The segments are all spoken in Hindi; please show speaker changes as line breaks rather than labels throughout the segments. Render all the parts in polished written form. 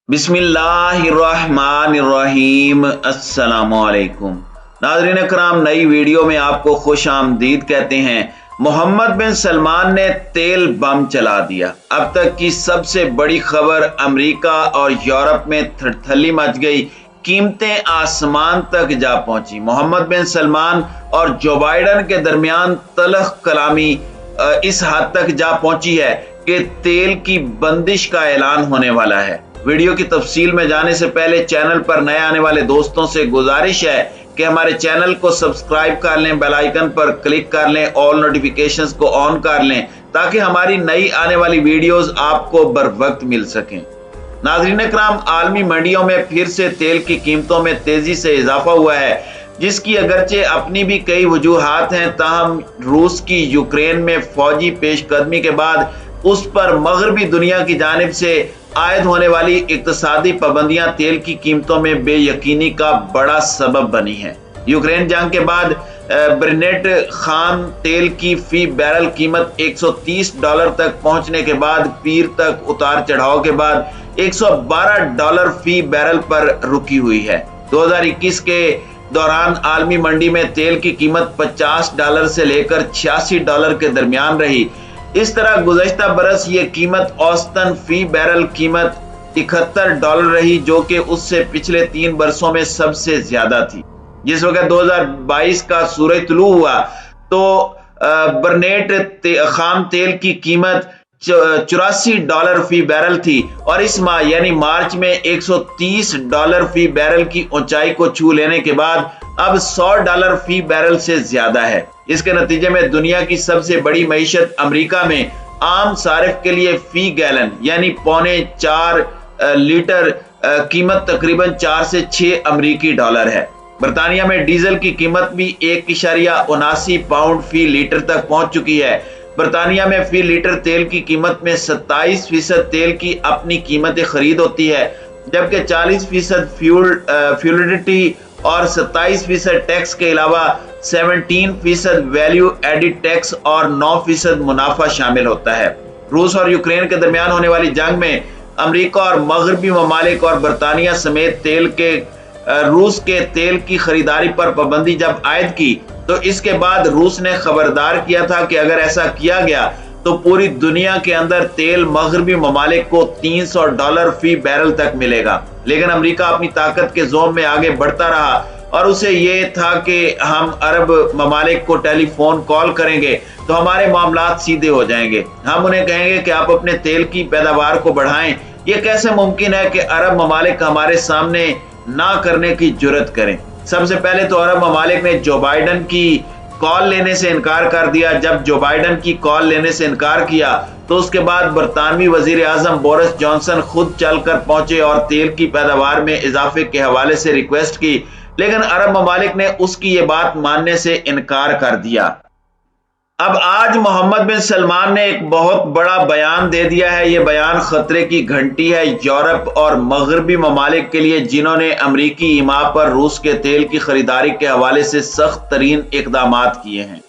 बिस्मिल्लाहिर्रहमानिर्रहीम। अस्सलामुअलैकुम नाज़रीन कराम, नई वीडियो में आपको खुश आमदीद कहते हैं। मोहम्मद बिन सलमान ने तेल बम चला दिया। अब तक की सबसे बड़ी खबर, अमेरिका और यूरोप में थरथली मच गई, कीमतें आसमान तक जा पहुंची। मोहम्मद बिन सलमान और जो बाइडन के दरमियान तलख कलामी इस हद तक जा पहुंची है कि तेल की बंदिश का ऐलान होने वाला है। वीडियो की तफसील में जाने से पहले चैनल पर नए आने वाले दोस्तों से गुजारिश है कि हमारे चैनल को सब्सक्राइब कर लें, बेल आइकन पर क्लिक कर लें, ऑल नोटिफिकेशंस को ऑन कर लें ताकि हमारी नई आने वाली वीडियोस आपको बर वक्त मिल सकें। नाज़रीन कराम, आलमी मंडियों में फिर से तेल की कीमतों में तेजी से इजाफा हुआ है, जिसकी अगरचे अपनी भी कई वजूहात हैं, ताहम रूस की यूक्रेन में फौजी पेशकदमी के बाद उस पर मगरबी दुनिया की जानिब से आयद होने वाली इक्तसादी पाबंदियां तेल की कीमतों में बेयकीनी का बड़ा सबब बनी है। यूक्रेन जंग के बाद ब्रेनेट खाम तेल की फी बैरल कीमत $130 तक पहुंचने के बाद पीर तक उतार चढ़ाव के बाद $112 फी बैरल पर रुकी हुई है। 2021 के दौरान आलमी मंडी में तेल की कीमत $50 से लेकर $86 के दरमियान रही। इस तरह गुज़श्ता बरस ये कीमत औसतन फी बैरल कीमत $71 रही, जो कि उससे पिछले 3 बरसों में सबसे ज्यादा थी। जिस वक्त 2022 का सूरज तुलू हुआ तो ब्रेनेट खाम तेल की कीमत $84 फी बैरल थी और इस माह यानी मार्च में $130 फी बैरल की ऊंचाई को छू लेने के बाद अब $100 फी बैरल से ज्यादा है। इसके नतीजे में दुनिया की सबसे बड़ी मईशत अमेरिका में आम सारिफ के लिए फी गैलन यानी पौने 4 लीटर कीमत तकरीबन 4 से 6 अमेरिकी डॉलर है। बरतानिया में डीजल की कीमत भी 1.79 पाउंड फी लीटर तक पहुंच चुकी है। बरतानिया में फी लीटर तेल की कीमत में 27% तेल की अपनी कीमत खरीद होती है, जबकि 40% फ्यूलिडिटी और 27% टैक्स के अलावा 17% वैल्यू एडिड टैक्स और 9% मुनाफा शामिल होता है। रूस और यूक्रेन के दरमियान होने वाली जंग में अमेरिका और मगरबी ममालिक और बरतानिया समेत रूस के तेल की खरीदारी पर पाबंदी जब आयद की तो इसके बाद रूस ने खबरदार किया था कि अगर ऐसा किया गया तो पूरी दुनिया के अंदर तेल मगरबी ममालिक को $300 फी बैरल तक मिलेगा। लेकिन अमेरिका अपनी ताकत के जोम में आगे बढ़ता रहा और उसे ये था कि हम अरब ममालिक को टेलीफोन कॉल करेंगे तो हमारे मामलात सीधे हो जाएंगे। हम उन्हें कहेंगे कि आप अपने तेल की पैदावार को बढ़ाएं। ये कैसे मुमकिन है कि अरब ममालिक हमारे सामने ना करने की जुर्रत करें? सबसे पहले तो अरब ममालिक ने जो बाइडन की कॉल लेने से इनकार कर दिया। जब जो बाइडन की कॉल लेने से इनकार किया तो उसके बाद बरतानवी वजीर आजम बोरिस जॉनसन खुद चलकर पहुंचे और तेल की पैदावार में इजाफे के हवाले से रिक्वेस्ट की, लेकिन अरब ममालिक ने उसकी ये बात मानने से इनकार कर दिया। अब आज मोहम्मद बिन सलमान ने एक बहुत बड़ा बयान दे दिया है। ये बयान खतरे की घंटी है यूरोप और मगरबी ममालिक के लिए, जिन्होंने अमरीकी ईमा पर रूस के तेल की खरीदारी के हवाले से सख्त तरीन इकदामात किए हैं।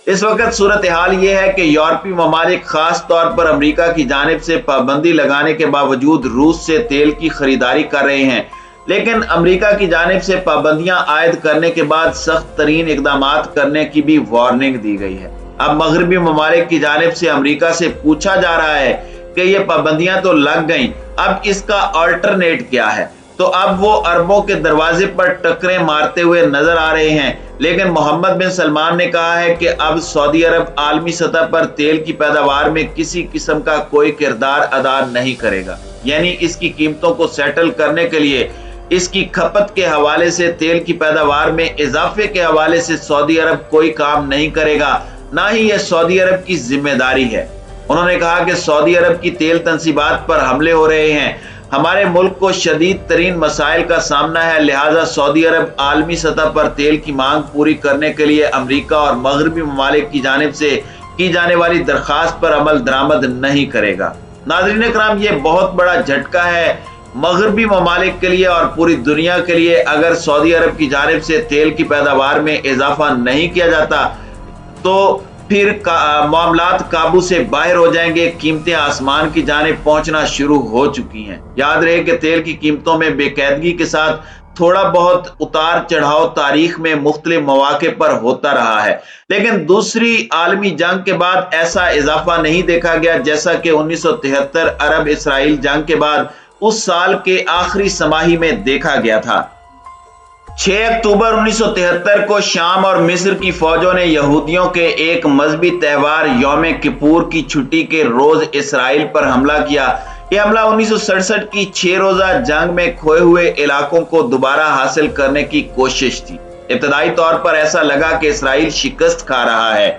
इस वक्त सूरत हाल ये है कि यूरोपीय ममालिक खास तौर पर अमरीका की जानिब से पाबंदी लगाने के बावजूद रूस से तेल की खरीदारी कर रहे हैं, लेकिन अमरीका की जानिब से पाबंदियां आयद करने के बाद सख्त तरीन इकदामात करने की भी वार्निंग दी गई है। अब मगरबी ममालिक की जानिब से अमरीका से पूछा जा रहा है कि ये पाबंदियां तो लग गई, अब इसका अल्टरनेट क्या है? तो अब वो अरबों के दरवाजे पर टकरे मारते हुए नजर आ रहे हैं। लेकिन मोहम्मद बिन सलमान ने कहा है कि अब सऊदी अरब आलमी सतह पर तेल की पैदावार में किसी किस्म का कोई किरदार अदा नहीं करेगा, यानी इसकी कीमतों को सेटल करने के लिए इसकी खपत के हवाले से, तेल की पैदावार में इजाफे के हवाले से सऊदी अरब कोई काम नहीं करेगा, ना ही यह सऊदी अरब की जिम्मेदारी है। उन्होंने कहा कि सऊदी अरब की तेल तंसीबात पर हमले हो रहे हैं, हमारे मुल्क को शदीद तरीन मसाइल का सामना है, लिहाजा सऊदी अरब आलमी सतह पर तेल की मांग पूरी करने के लिए अमरीका और मगरबी ममालिक की जानिब से की जाने वाली दरखास्त पर अमल दरामद नहीं करेगा। नाज़रीन कराम, ये बहुत बड़ा झटका है मगरबी ममालिक के लिए और पूरी दुनिया के लिए। अगर सऊदी अरब की जानिब से तेल की पैदावार में इजाफा नहीं किया जाता तो फिर मामलात काबू से बाहर हो जाएंगे। कीमतें आसमान की जानिब पहुंचना शुरू हो चुकी हैं। याद रहे कि तेल की कीमतों में बेकायदगी के साथ थोड़ा बहुत उतार चढ़ाव तारीख में मुख्तलिफ मौके पर होता रहा है, लेकिन दूसरी आलमी जंग के बाद ऐसा इजाफा नहीं देखा गया जैसा कि 1973 अरब इसराइल जंग के बाद उस साल के आखिरी समाही में देखा गया था। 6 अक्टूबर 1973 को शाम और मिस्र की फौजों ने यहूदियों के एक मजहबी त्यौहार यौम किपुर की छुट्टी के रोज इसराइल पर हमला किया। यह हमला 1967 की 6 रोजा जंग में खोए हुए इलाकों को दोबारा हासिल करने की कोशिश थी। इब्तदाई तौर पर ऐसा लगा कि इसराइल शिकस्त खा रहा है।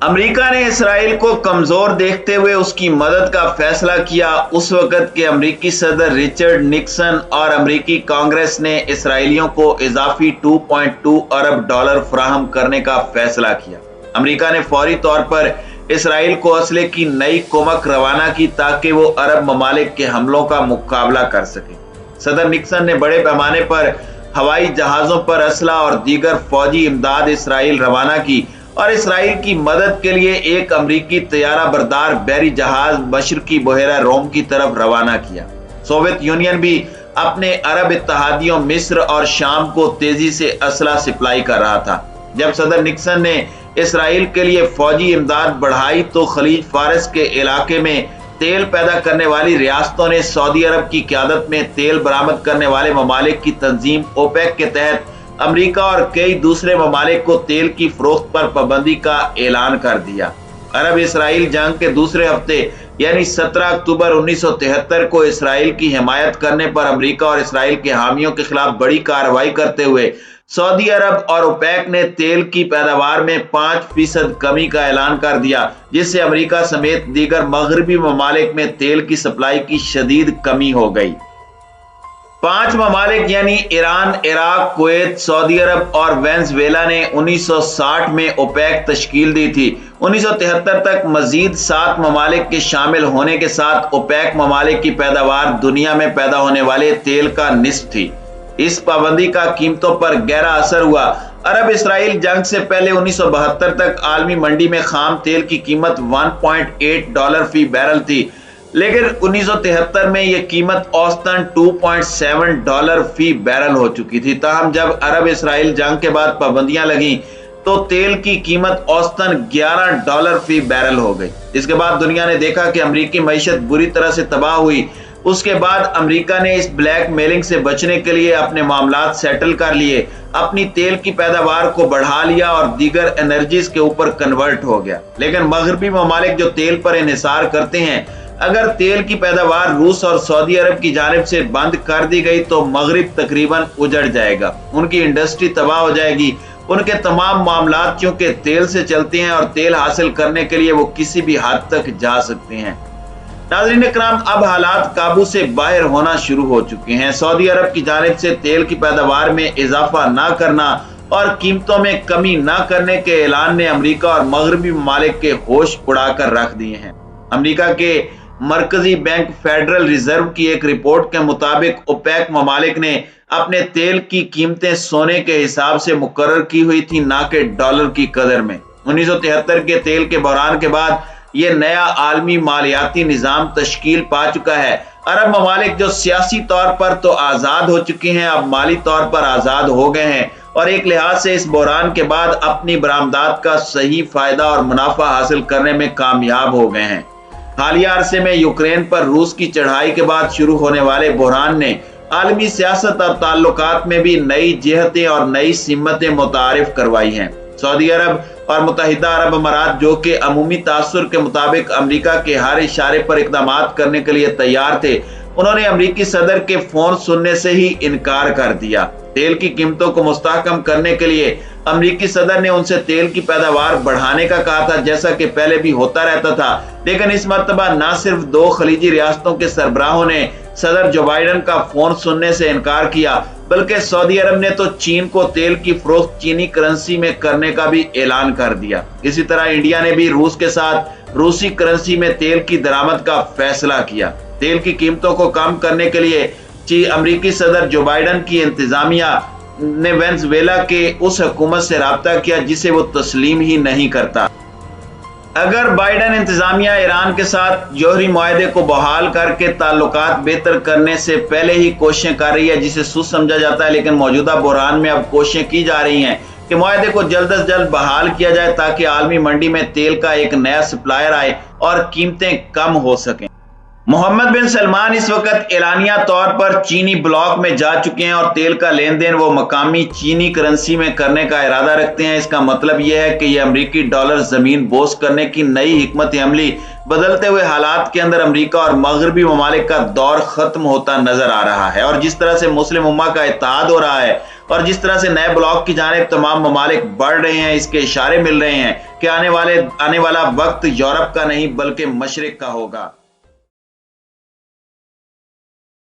अमेरिका ने इसराइल को कमजोर देखते हुए उसकी मदद का फैसला किया। उस वक्त के अमेरिकी सदर रिचर्ड निक्सन और अमेरिकी कांग्रेस ने इसराइलियों को इजाफी 2.2 अरब डॉलर फराहम करने का फैसला किया। अमेरिका ने फौरी तौर पर इसराइल को असले की नई कुमक रवाना की ताकि वो अरब ममालिक के हमलों का मुकाबला कर सके। सदर निक्सन ने बड़े पैमाने पर हवाई जहाजों पर असला और दीगर फौजी इमदाद इसराइल रवाना की और इसराइल की मदद के लिए एक अमेरिकी तैयारा बरदार बहरी जहाज मशरकी बहेरा रोम की तरफ रवाना किया। सोवियत यूनियन भी अपने अरब इत्तहादियों मिस्र और शाम को तेजी से असला सप्लाई कर रहा था। जब सदर निक्सन ने इसराइल के लिए फौजी इमदाद बढ़ाई तो खलीज फारस के इलाके में तेल पैदा करने वाली रियासतों ने सऊदी अरब की क़यादत में तेल बरामद करने वाले ममालिक की तंजीम ओपेक के तहत अमेरिका और कई दूसरे ममालिक को तेल की फरोख्त पर पाबंदी का ऐलान कर दिया। अरब इसराइल जंग के दूसरे हफ्ते यानी 17 अक्टूबर 1973 को इसराइल की हिमायत करने पर अमेरिका और इसराइल के हामियों के खिलाफ बड़ी कार्रवाई करते हुए सऊदी अरब और ओपेक ने तेल की पैदावार में 5% कमी का ऐलान कर दिया, जिससे अमेरिका समेत दीगर मगरबी ममालिक में तेल की सप्लाई की शदीद कमी हो गई। 5 ममालिक यानी ईरान, इराक, कुवैत, सऊदी अरब और वेनेजुएला ने 1960 में ओपेक तश्कील दी थी। 1973 तक मजीद 7 ममालिक के शामिल होने के साथ ओपेक ममालिक की पैदावार दुनिया में पैदा होने वाले तेल का निस्फ थी। इस पाबंदी का कीमतों पर गहरा असर हुआ। अरब इसराइल जंग से पहले 1972 तक आलमी मंडी में खाम तेल की कीमत 1.8 डॉलर फी बैरल थी, लेकिन 1973 में यह कीमत औसतन 2.7 डॉलर फी बैरल हो चुकी थी। ताहम जब अरब इसराइल जंग के बाद पाबंदियां लगी तो तेल की कीमत औसतन 11 डॉलर फी बैरल हो गई। इसके बाद दुनिया ने देखा कि अमेरिकी मईशत बुरी तरह से तबाह हुई। उसके बाद अमेरिका ने इस ब्लैक मेलिंग से बचने के लिए अपने मामलात सेटल कर लिए, अपनी तेल की पैदावार को बढ़ा लिया और दीगर एनर्जीज के ऊपर कन्वर्ट हो गया। लेकिन मगरबी ममालिक जो तेल पर इन्हिसार करते हैं, अगर तेल की पैदावार रूस और सऊदी अरब की जानिब से बंद कर दी गई तो मगरिब तकरीबन उजड़ जाएगा, उनकी इंडस्ट्री तबाह हो जाएगी। उनके तमाम मामलात चूंकि तेल से चलते हैं और तेल हासिल करने के लिए वो किसी भी हद तक जा सकते हैं। नाज़रीन इकराम, अब हालात काबू से बाहर होना शुरू हो चुके हैं। सऊदी अरब की जानिब से तेल की पैदावार में इजाफा न करना और कीमतों में कमी न करने के ऐलान ने अमेरिका और मगरबी ममालिक के होश उड़ाकर रख दिए हैं। अमेरिका के मरकजी बैंक फेडरल रिजर्व की एक रिपोर्ट के मुताबिक ओपेक ममालिक ने अपने तेल की कीमतें सोने के हिसाब से मुकर्रर की हुई थी, ना कि डॉलर की कदर में। 1973 के तेल के बहरान के बाद ये नया आलमी मालियाती निजाम तश्कील पा चुका है। अरब ममालिक जो सियासी तौर पर तो आजाद हो चुके हैं, अब माली तौर पर आजाद हो गए हैं और एक लिहाज से इस बहरान के बाद अपनी बरामदात का सही फायदा और मुनाफा हासिल करने में कामयाब हो गए हैं। हालिया अरसे में यूक्रेन पर रूस की चढ़ाई के बाद शुरू होने वाले बहरान ने आलमी सियासत और ताल्लुकात में भी नई जिहतें और नई सिमतें मुतारिफ करवाई हैं। सऊदी अरब और मुत्तहिदा अरब अमारात, जो कि अमूमी तासुर के मुताबिक अमेरिका के हर इशारे पर इकदाम करने के लिए तैयार थे, उन्होंने अमेरिकी सदर के फोन सुनने से ही इनकार कर दिया। तेल की कीमतों को मुस्तहकम करने के लिए अमेरिकी सदर ने उनसे तेल की पैदावार बढ़ाने का कहा था, जैसा कि पहले भी होता रहता था। लेकिन इस मर्तबा न सिर्फ 2 खलीजी रियासतों के सरबराहों ने सदर जो बाइडन का फोन सुनने से इनकार किया, बल्कि सऊदी अरब ने तो चीन को तेल की फरोख्त चीनी करेंसी में करने का भी ऐलान कर दिया। इसी तरह इंडिया ने भी रूस के साथ रूसी करेंसी में तेल की दरामद का फैसला किया। तेल की कीमतों को कम करने के लिए अमेरिकी सदर जो बाइडन की इंतजामिया ने वेनेजुएला के उस हुकूमत से राब्ता किया जिसे वो तस्लीम ही नहीं करता। अगर बाइडेन इंतजामिया ईरान के साथ जौहरी मुआहदे को बहाल करके ताल्लुकात बेहतर करने से पहले ही कोशिशें कर रही है, जिसे सूझ समझा जाता है, लेकिन मौजूदा बहरान में अब कोशिशें की जा रही हैं कि मुआहदे को जल्द से जल्द बहाल किया जाए ताकि आलमी मंडी में तेल का एक नया सप्लायर आए और कीमतें कम हो सकें। मोहम्मद बिन सलमान इस वक्त एलानिया तौर पर चीनी ब्लॉक में जा चुके हैं और तेल का लेन देन वो मकामी चीनी करेंसी में करने का इरादा रखते हैं। इसका मतलब यह है कि यह अमरीकी डॉलर जमीन बोस करने की नई हिकमत अमली बदलते हुए हालात के अंदर अमरीका और मगरबी ममालिक का दौर खत्म होता नजर आ रहा है। और जिस तरह से मुस्लिम उम्मा का इत्तेहाद हो रहा है और जिस तरह से नए ब्लॉक की जानिब तमाम ममालिक बढ़ रहे हैं, इसके इशारे मिल रहे हैं कि आने वाला वक्त यूरोप का नहीं बल्कि मशरिक का होगा।